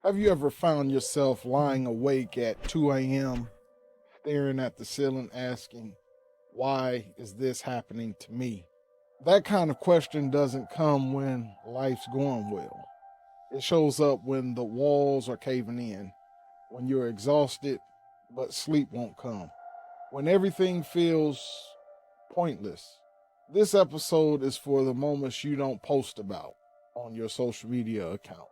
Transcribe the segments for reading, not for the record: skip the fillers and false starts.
Have you ever found yourself lying awake at 2 a.m., staring at the ceiling, asking, why is this happening to me? That kind of question doesn't come when life's going well. It shows up when the walls are caving in, when you're exhausted, but sleep won't come, when everything feels pointless. This episode is for the moments you don't post about on your social media account.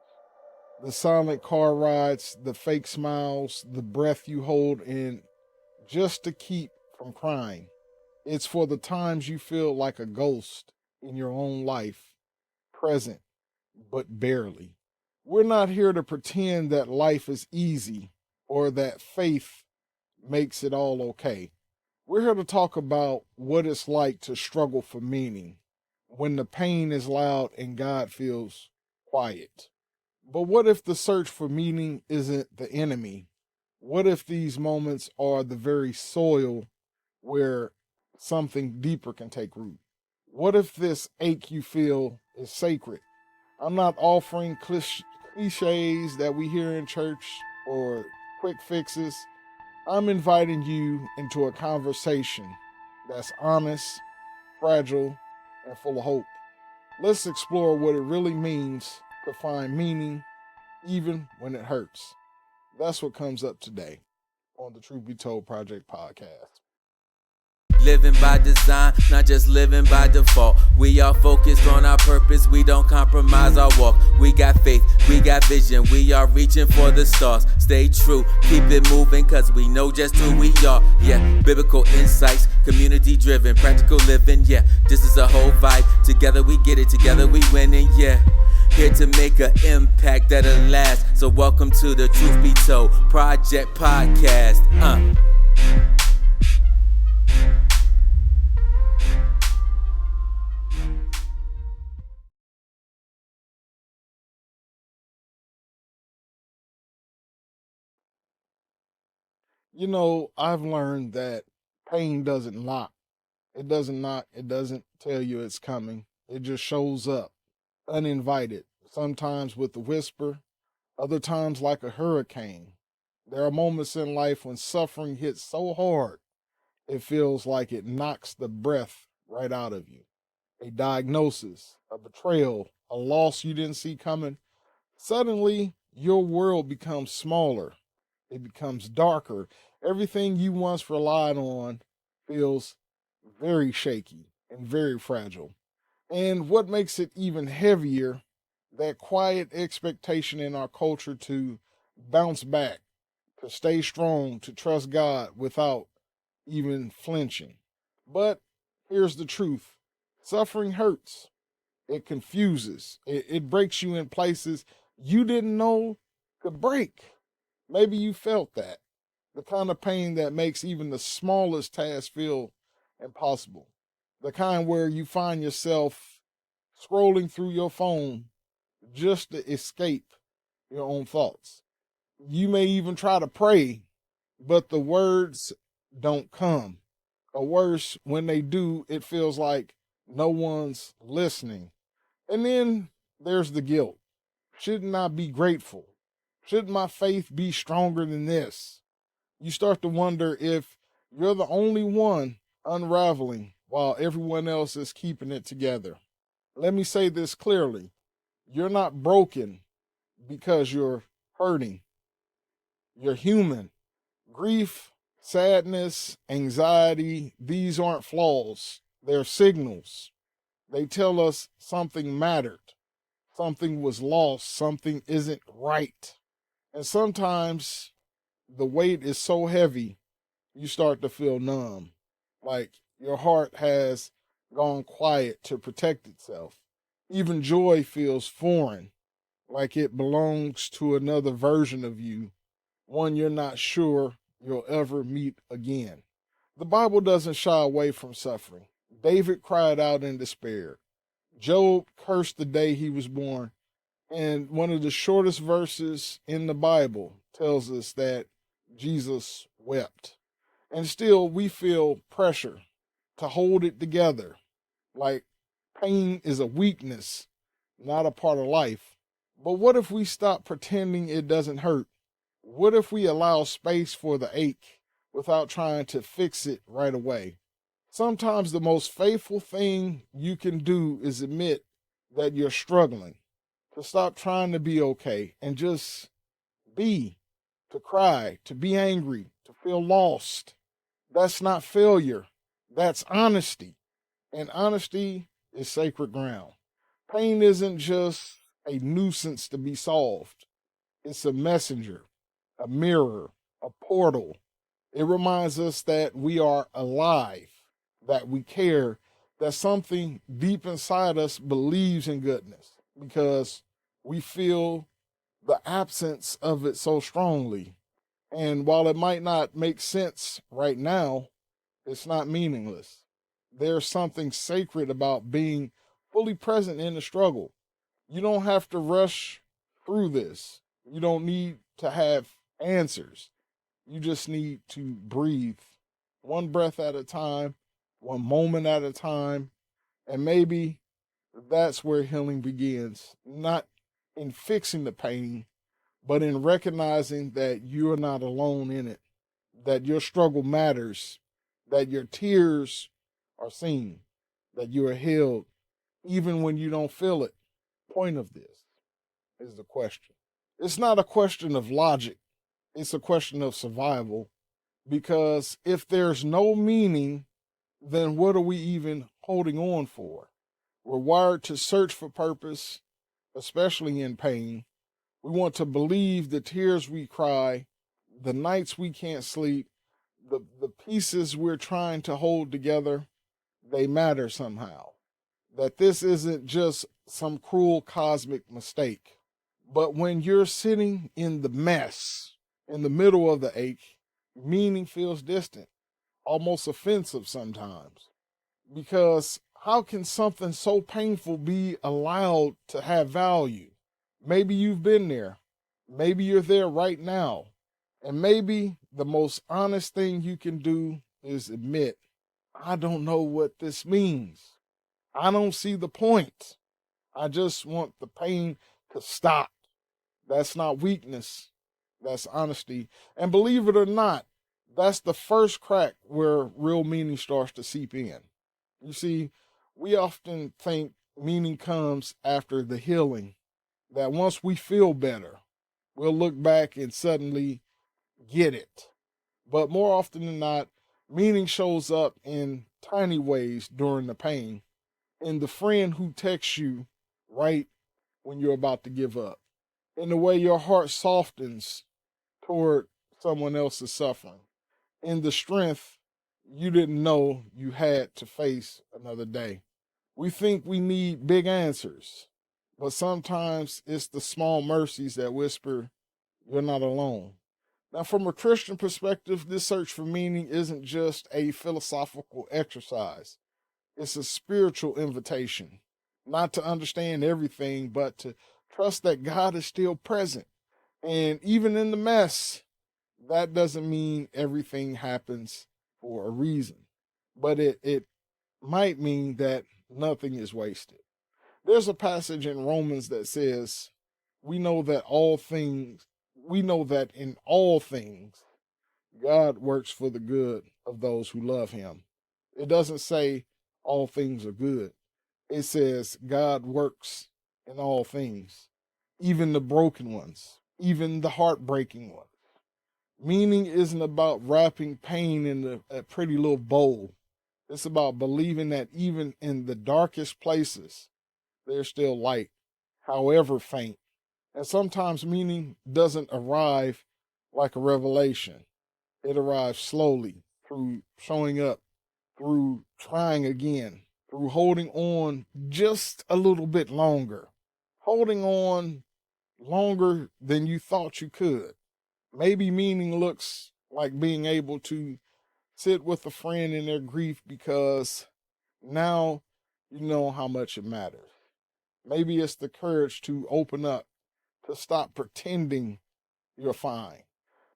The silent car rides, the fake smiles, the breath you hold in just to keep from crying. It's for the times you feel like a ghost in your own life, present, but barely. We're not here to pretend that life is easy or that faith makes it all okay. We're here to talk about what it's like to struggle for meaning when the pain is loud and God feels quiet. But what if the search for meaning isn't the enemy? What if these moments are the very soil where something deeper can take root? What if this ache you feel is sacred? I'm not offering cliches that we hear in church or quick fixes. I'm inviting you into a conversation that's honest, fragile, and full of hope. Let's explore what it really means to find meaning even when it hurts. That's what comes up today on the Truth Be Told Project podcast. Living by design, not just living by default. We are focused on our purpose, we don't compromise our walk. We got faith, we got vision, we are reaching for the stars. Stay true, keep it moving, cause we know just who we are. Yeah, biblical insights, community driven, practical living. Yeah, this is a whole vibe. Together we get it, together we winning. Yeah, here to make an impact that'll last. So welcome to the Truth Be Told Project podcast. You know, I've learned that pain doesn't knock. It doesn't knock. It doesn't tell you it's coming. It just shows up uninvited, sometimes with a whisper, other times like a hurricane. There are moments in life when suffering hits so hard, it feels like it knocks the breath right out of you. A diagnosis, a betrayal, a loss you didn't see coming. Suddenly, your world becomes smaller. It becomes darker. Everything you once relied on feels very shaky and very fragile. And what makes it even heavier, that quiet expectation in our culture to bounce back, to stay strong, to trust God without even flinching. But here's the truth: suffering hurts, it confuses, it breaks you in places you didn't know could break. Maybe you felt that. The kind of pain that makes even the smallest task feel impossible. The kind where you find yourself scrolling through your phone just to escape your own thoughts. You may even try to pray, but the words don't come. Or worse, when they do, it feels like no one's listening. And then there's the guilt. Shouldn't I be grateful? Shouldn't my faith be stronger than this? You start to wonder if you're the only one unraveling while everyone else is keeping it together. Let me say this clearly: you're not broken because you're hurting. You're human. Grief, sadness, anxiety, these aren't flaws. They're signals. They tell us something mattered, something was lost, something isn't right. And sometimes the weight is so heavy, you start to feel numb, like your heart has gone quiet to protect itself. Even joy feels foreign, like it belongs to another version of you, one you're not sure you'll ever meet again. The Bible doesn't shy away from suffering. David cried out in despair. Job cursed the day he was born. And one of the shortest verses in the Bible tells us that Jesus wept. And still, we feel pressure to hold it together. Like pain is a weakness, not a part of life. But what if we stop pretending it doesn't hurt? What if we allow space for the ache without trying to fix it right away? Sometimes the most faithful thing you can do is admit that you're struggling, to stop trying to be okay and just be, to cry, to be angry, to feel lost. That's not failure, that's honesty. And honesty is sacred ground. Pain isn't just a nuisance to be solved, it's a messenger, a mirror, a portal. It reminds us that we are alive, that we care, that something deep inside us believes in goodness because we feel the absence of it so strongly. And while it might not make sense right now, it's not meaningless. There's something sacred about being fully present in the struggle. You don't have to rush through this. You don't need to have answers. You just need to breathe one breath at a time, one moment at a time. And maybe that's where healing begins. Not in fixing the pain, but in recognizing that you're not alone in it, that your struggle matters, that your tears are seen, that you are healed, even when you don't feel it. Point of this is the question. It's not a question of logic, it's a question of survival. Because if there's no meaning, then what are we even holding on for? We're wired to search for purpose, especially in pain. We want to believe the tears we cry, the nights we can't sleep, the pieces we're trying to hold together, they matter somehow. That this isn't just some cruel cosmic mistake. But when you're sitting in the mess, in the middle of the ache, meaning feels distant, almost offensive sometimes. Because how can something so painful be allowed to have value? Maybe you've been there. Maybe you're there right now. And maybe the most honest thing you can do is admit, I don't know what this means. I don't see the point. I just want the pain to stop. That's not weakness, that's honesty. And believe it or not, that's the first crack where real meaning starts to seep in. You see, we often think meaning comes after the healing, that once we feel better, we'll look back and suddenly get it. But more often than not, meaning shows up in tiny ways during the pain, in the friend who texts you right when you're about to give up, in the way your heart softens toward someone else's suffering, in the strength you didn't know you had to face another day. We think we need big answers, but sometimes it's the small mercies that whisper, you're not alone. Now, from a Christian perspective, this search for meaning isn't just a philosophical exercise, it's a spiritual invitation, not to understand everything, but to trust that God is still present. And even in the mess, that doesn't mean everything happens for a reason, but it might mean that nothing is wasted. There's a passage in Romans that says, we know that all things, we know that in all things, God works for the good of those who love him. It doesn't say all things are good. It says God works in all things, even the broken ones, even the heartbreaking ones. Meaning isn't about wrapping pain in a pretty little bowl. It's about believing that even in the darkest places, there's still light, however faint. And sometimes meaning doesn't arrive like a revelation. It arrives slowly through showing up, through trying again, through holding on just a little bit longer, holding on longer than you thought you could. Maybe meaning looks like being able to sit with a friend in their grief because now you know how much it matters. Maybe it's the courage to open up, to stop pretending you're fine.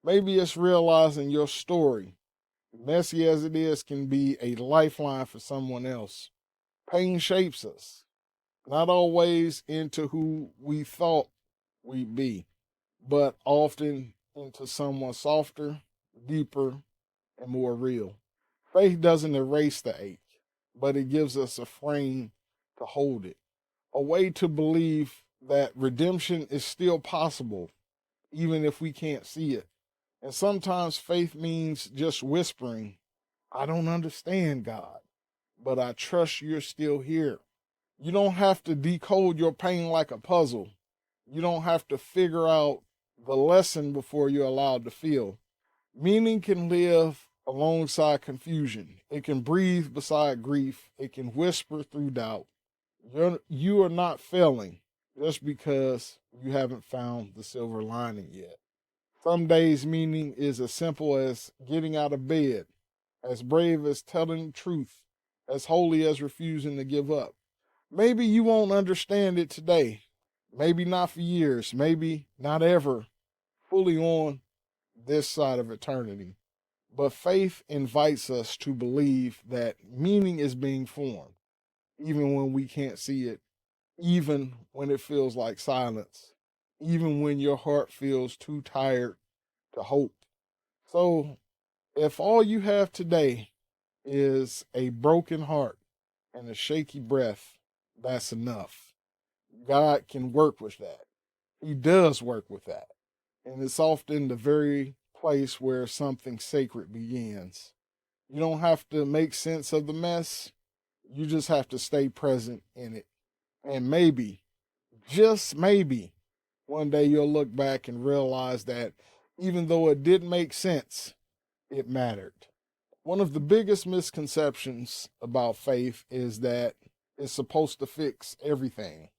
Maybe it's realizing your story, messy as it is, can be a lifeline for someone else. Pain shapes us, not always into who we thought we'd be, but often into someone softer, deeper, and more real. Faith doesn't erase the ache, but it gives us a frame to hold it, a way to believe that redemption is still possible, even if we can't see it. And sometimes faith means just whispering, I don't understand, God, but I trust you're still here. You don't have to decode your pain like a puzzle. You don't have to figure out the lesson before you're allowed to feel. Meaning can live alongside confusion. It can breathe beside grief. It can whisper through doubt. You are not failing just because you haven't found the silver lining yet. Some days meaning is as simple as getting out of bed, as brave as telling the truth, as holy as refusing to give up. Maybe you won't understand it today. Maybe not for years. Maybe not ever fully on this side of eternity. But faith invites us to believe that meaning is being formed, even when we can't see it, even when it feels like silence, even when your heart feels too tired to hope. So, if all you have today is a broken heart and a shaky breath, that's enough. God can work with that. He does work with that. And it's often the very place where something sacred begins. You don't have to make sense of the mess. You just have to stay present in it. And maybe, just maybe, one day you'll look back and realize that even though it didn't make sense, it mattered. One of the biggest misconceptions about faith is that it's supposed to fix everything.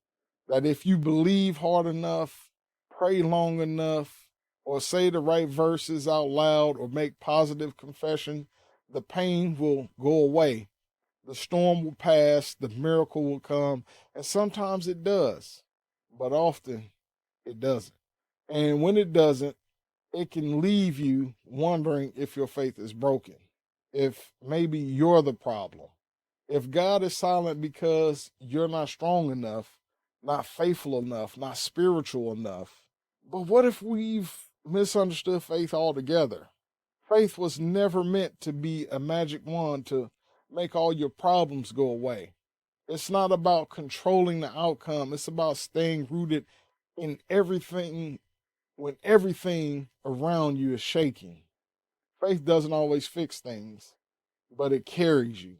That if you believe hard enough, pray long enough, or say the right verses out loud or make positive confession, the pain will go away. The storm will pass, the miracle will come, and sometimes it does, but often it doesn't. And when it doesn't, it can leave you wondering if your faith is broken, if maybe you're the problem, if God is silent because you're not strong enough, not faithful enough, not spiritual enough. But what if we've misunderstood faith altogether? Faith was never meant to be a magic wand to make all your problems go away. It's not about controlling the outcome, it's about staying rooted in everything when everything around you is shaking. Faith doesn't always fix things, but it carries you.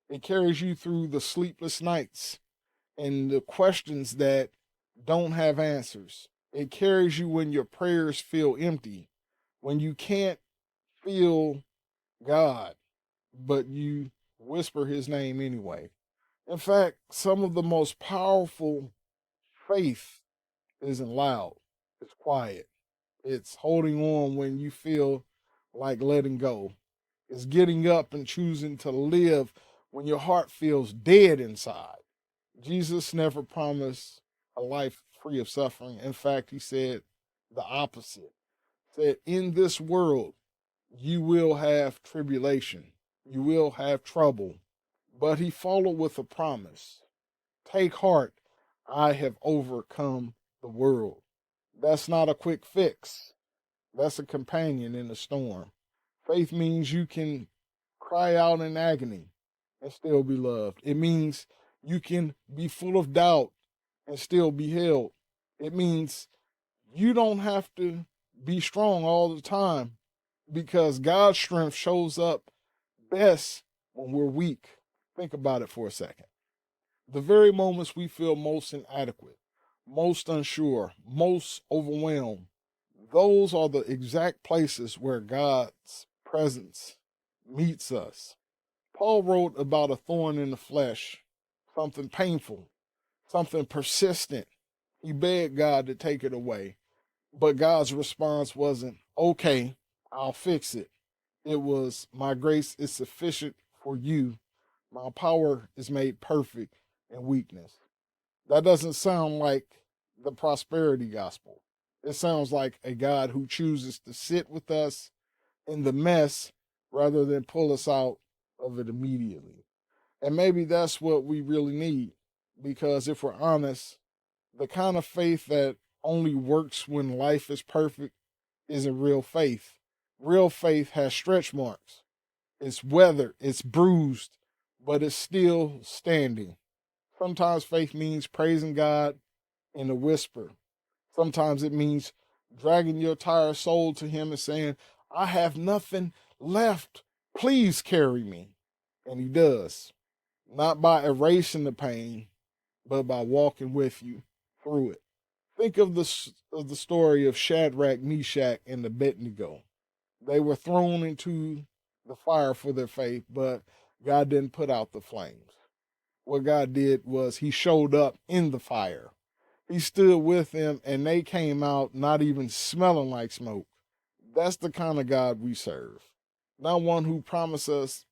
It carries you through the sleepless nights and the questions that don't have answers. It carries you when your prayers feel empty, when you can't feel God, but you whisper his name anyway. In fact, some of the most powerful faith isn't loud, it's quiet. It's holding on when you feel like letting go. It's getting up and choosing to live when your heart feels dead inside. Jesus never promised a life free of suffering. In fact, he said the opposite. He said, in this world, you will have tribulation, you will have trouble. But he followed with a promise. Take heart, I have overcome the world. That's not a quick fix. That's a companion in the storm. Faith means you can cry out in agony and still be loved. It means you can be full of doubt and still be held. It means you don't have to be strong all the time because God's strength shows up best when we're weak. Think about it for a second. The very moments we feel most inadequate, most unsure, most overwhelmed, those are the exact places where God's presence meets us. Paul wrote about a thorn in the flesh, something painful, something persistent. He begged God to take it away. But God's response wasn't, okay, I'll fix it. It was, my grace is sufficient for you. My power is made perfect in weakness. That doesn't sound like the prosperity gospel. It sounds like a God who chooses to sit with us in the mess rather than pull us out of it immediately. And maybe that's what we really need. Because if we're honest, the kind of faith that only works when life is perfect isn't real faith. Real faith has stretch marks. It's weathered, it's bruised, but it's still standing. Sometimes faith means praising God in a whisper. Sometimes it means dragging your tired soul to Him and saying, I have nothing left. Please carry me. And He does. Not by erasing the pain, but by walking with you through it. Think of the story of Shadrach, Meshach, and Abednego. They were thrown into the fire for their faith, but God didn't put out the flames. What God did was He showed up in the fire. He stood with them, and they came out not even smelling like smoke. That's the kind of God we serve. Not one who promises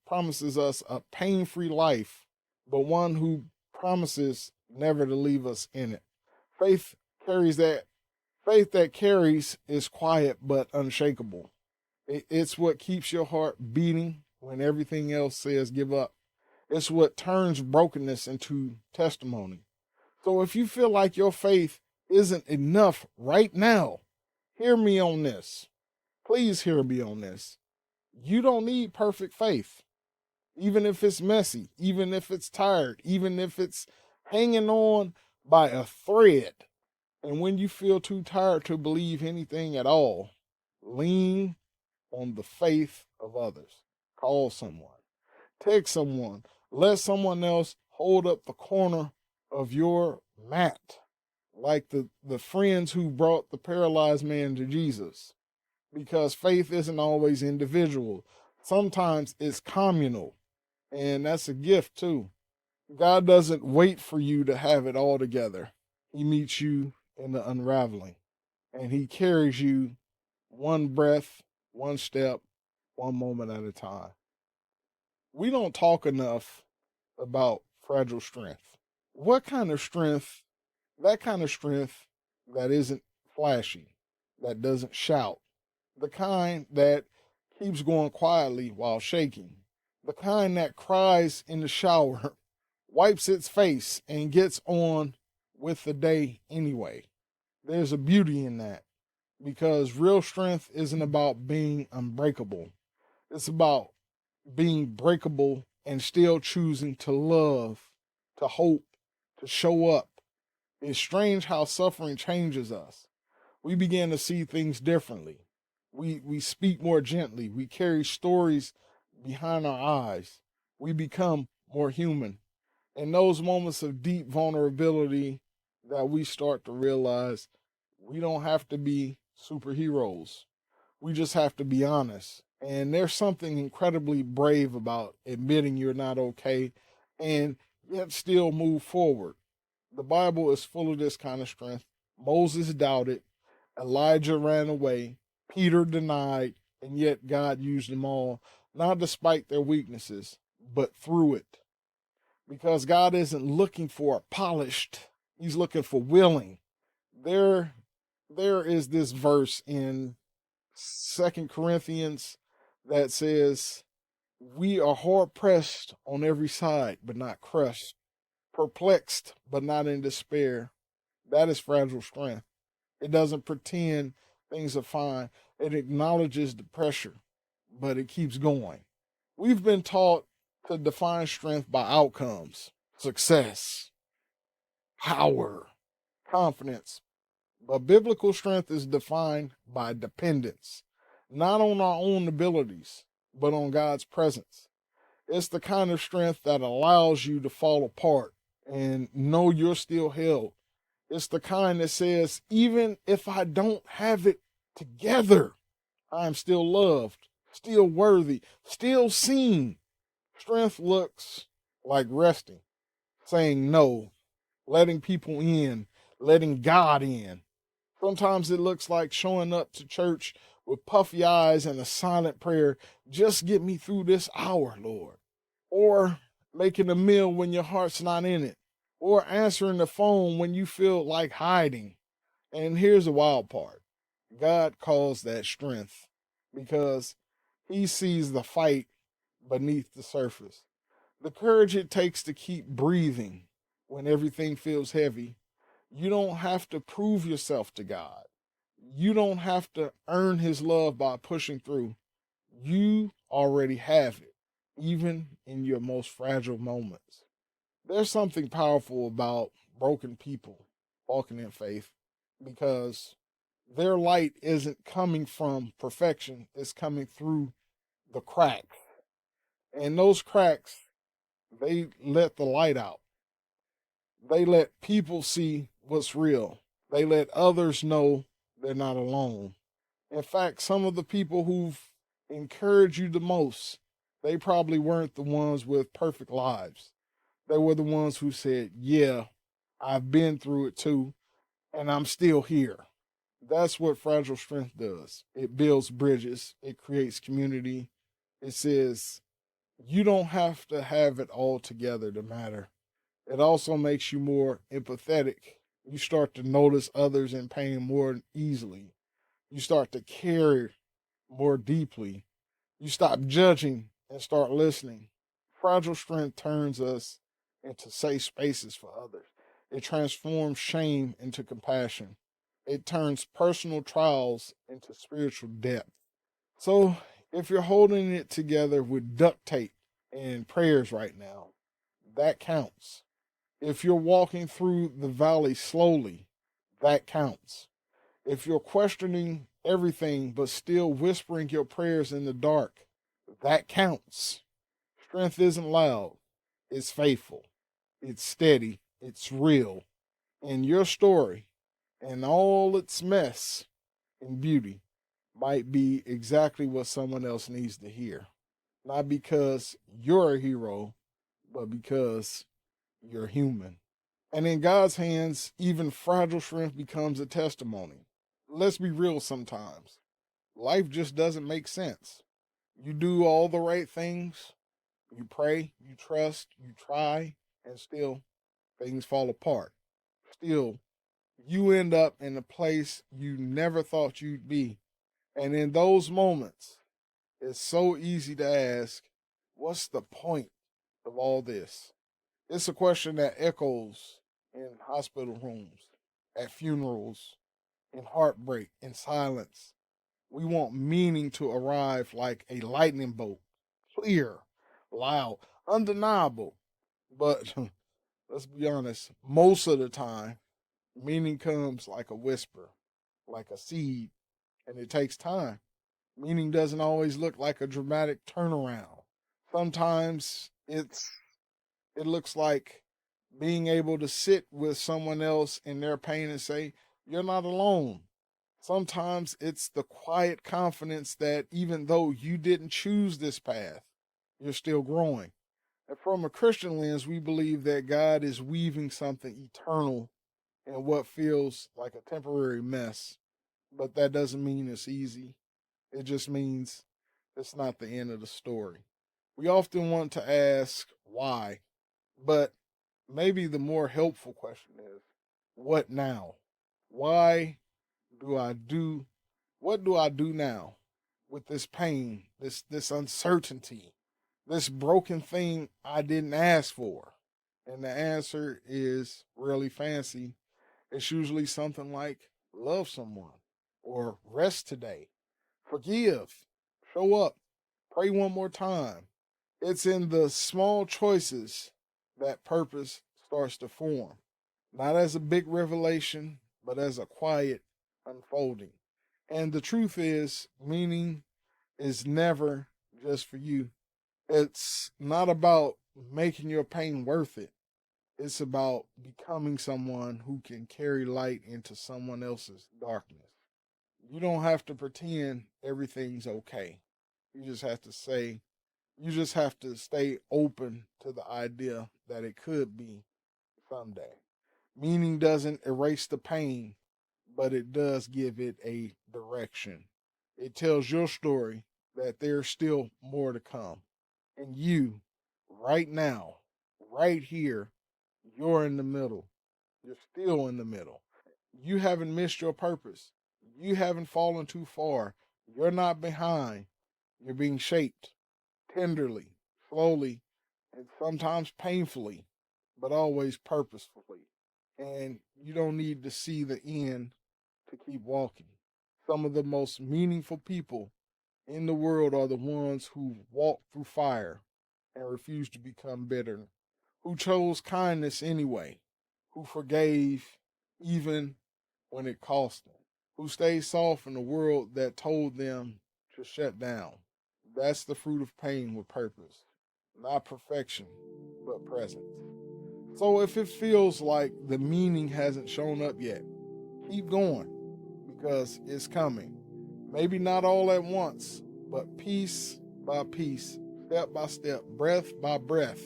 us a pain-free life, but one who promises never to leave us in it. Faith carries that faith that carries is quiet but unshakable. It's what keeps your heart beating when everything else says give up. It's what turns brokenness into testimony. So if you feel like your faith isn't enough right now, hear me on this. Please hear me on this. You don't need perfect faith, even if it's messy, even if it's tired, even if it's hanging on by a thread. And when you feel too tired to believe anything at all, lean on the faith of others. Call someone, text someone, let someone else hold up the corner of your mat, like the friends who brought the paralyzed man to Jesus. Because faith isn't always individual, sometimes it's communal, and that's a gift too. God doesn't wait for you to have it all together, He meets you in the unraveling, and He carries you one breath, one step, one moment at a time. We don't talk enough about fragile strength. What kind of strength? That kind of strength that isn't flashy, that doesn't shout, the kind that keeps going quietly while shaking, the kind that cries in the shower, wipes its face, and gets on with the day anyway. There's a beauty in that because real strength isn't about being unbreakable, it's about being breakable and still choosing to love, to hope, to show up. It's strange how suffering changes us. We begin to see things differently. We speak more gently. We carry stories behind our eyes. We become more human. In those moments of deep vulnerability that we start to realize we don't have to be superheroes. We just have to be honest. And there's something incredibly brave about admitting you're not okay and yet still move forward. The Bible is full of this kind of strength. Moses doubted, Elijah ran away, Peter denied, and yet God used them all, not despite their weaknesses, but through it. Because God isn't looking for polished, He's looking for willing. There, there is this verse in Second Corinthians that says, we are hard pressed on every side, but not crushed, perplexed, but not in despair. That is fragile strength. It doesn't pretend things are fine. It acknowledges the pressure, but it keeps going. We've been taught to define strength by outcomes, success, power, confidence. But biblical strength is defined by dependence, not on our own abilities, but on God's presence. It's the kind of strength that allows you to fall apart and know you're still held. It's the kind that says, even if I don't have it together, I'm still loved, still worthy, still seen. Strength looks like resting, saying no, letting people in, letting God in. Sometimes it looks like showing up to church with puffy eyes and a silent prayer, just get me through this hour, Lord. Or making a meal when your heart's not in it. Or answering the phone when you feel like hiding. And here's the wild part. God calls that strength because He sees the fight beneath the surface. The courage it takes to keep breathing when everything feels heavy. You don't have to prove yourself to God. You don't have to earn his love by pushing through. You already have it, even in your most fragile moments. There's something powerful about broken people walking in faith because their light isn't coming from perfection, it's coming through the cracks. And those cracks, they let the light out. They let people see what's real. They let others know they're not alone. In fact, some of the people who've encouraged you the most, they probably weren't the ones with perfect lives. They were the ones who said, yeah, I've been through it too, and I'm still here. That's what fragile strength does. It builds bridges, it creates community. It says, you don't have to have it all together to matter. It also makes you more empathetic. You start to notice others in pain more easily. You start to care more deeply. You stop judging and start listening. Fragile strength turns us into safe spaces for others. It transforms shame into compassion. It turns personal trials into spiritual depth. So, if you're holding it together with duct tape and prayers right now, that counts. If you're walking through the valley slowly, that counts. If you're questioning everything but still whispering your prayers in the dark, that counts. Strength isn't loud, it's faithful, it's steady, it's real. And your story and all its mess and beauty might be exactly what someone else needs to hear. Not because you're a hero, but because you're human. And in God's hands, even fragile strength becomes a testimony. Let's be real sometimes. Life just doesn't make sense. You do all the right things, you pray, you trust, you try, and still things fall apart. Still, you end up in a place you never thought you'd be. And in those moments, it's so easy to ask, what's the point of all this? It's a question that echoes in hospital rooms, at funerals, in heartbreak, in silence. We want meaning to arrive like a lightning bolt, clear, loud, undeniable. But let's be honest, most of the time, meaning comes like a whisper, like a seed, and it takes time. Meaning doesn't always look like a dramatic turnaround. Sometimes it looks like being able to sit with someone else in their pain and say, you're not alone. Sometimes it's the quiet confidence that even though you didn't choose this path, you're still growing. And from a Christian lens, we believe that God is weaving something eternal in what feels like a temporary mess. But that doesn't mean it's easy. It just means it's not the end of the story. We often want to ask why, but maybe the more helpful question is, what now? Why do I do what do I do now with this pain, this uncertainty, this broken thing I didn't ask for? And the answer is really fancy. It's usually something like love someone or rest today, forgive, show up, pray one more time. It's in the small choices that purpose starts to form, not as a big revelation, but as a quiet unfolding. And the truth is, meaning is never just for you. It's not about making your pain worth it. It's about becoming someone who can carry light into someone else's darkness. You don't have to pretend everything's okay. You just have to say, you just have to stay open to the idea that it could be someday. Meaning doesn't erase the pain, but it does give it a direction. It tells your story that there's still more to come. And you, right now, right here, you're in the middle. You're still in the middle. You haven't missed your purpose. You haven't fallen too far. You're not behind. You're being shaped tenderly, slowly, and sometimes painfully, but always purposefully. and you don't need to see the end to keep walking. Some of the most meaningful people in the world are the ones who walked through fire and refused to become bitter, who chose kindness anyway, who forgave even when it cost them, who stayed soft in a world that told them to shut down. That's the fruit of pain with purpose, not perfection, but presence. So if it feels like the meaning hasn't shown up yet, keep going because it's coming. Maybe not all at once, but piece by piece, step by step, breath by breath.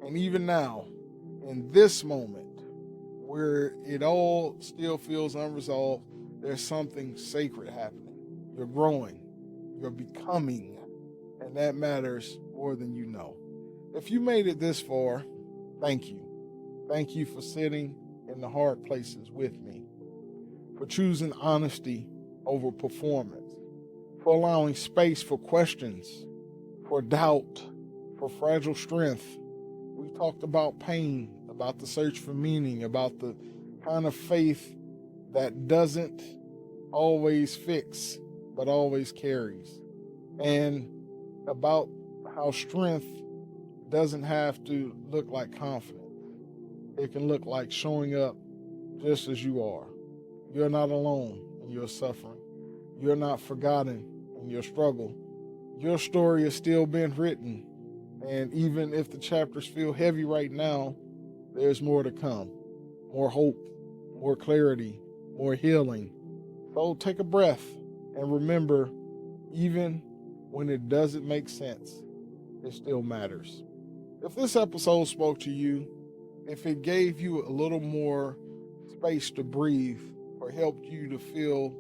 And even now, in this moment, where it all still feels unresolved, there's something sacred happening. You're growing, you're becoming, and that matters more than you know. If you made it this far, thank you. Thank you for sitting in the hard places with me, for choosing honesty over performance, for allowing space for questions, for doubt, for fragile strength. We talked about pain, about the search for meaning, about the kind of faith that doesn't always fix, but always carries, and about how strength doesn't have to look like confidence. It can look like showing up just as you are. You're not alone in your suffering. You're not forgotten in your struggle. Your story is still being written. And even if the chapters feel heavy right now, there's more to come. More hope, more clarity, more healing. So take a breath and remember, even when it doesn't make sense, it still matters. If this episode spoke to you, if it gave you a little more space to breathe or helped you to feel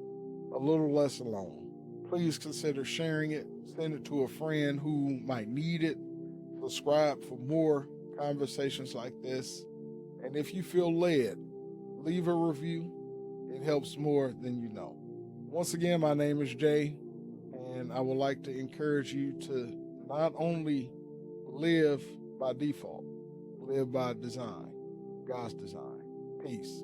a little less alone, please consider sharing it. Send it to a friend who might need it. Subscribe for more conversations like this. And if you feel led, leave a review. It helps more than you know. Once again, my name is Jay, and I would like to encourage you to not only live by default, live by design, God's design. Peace.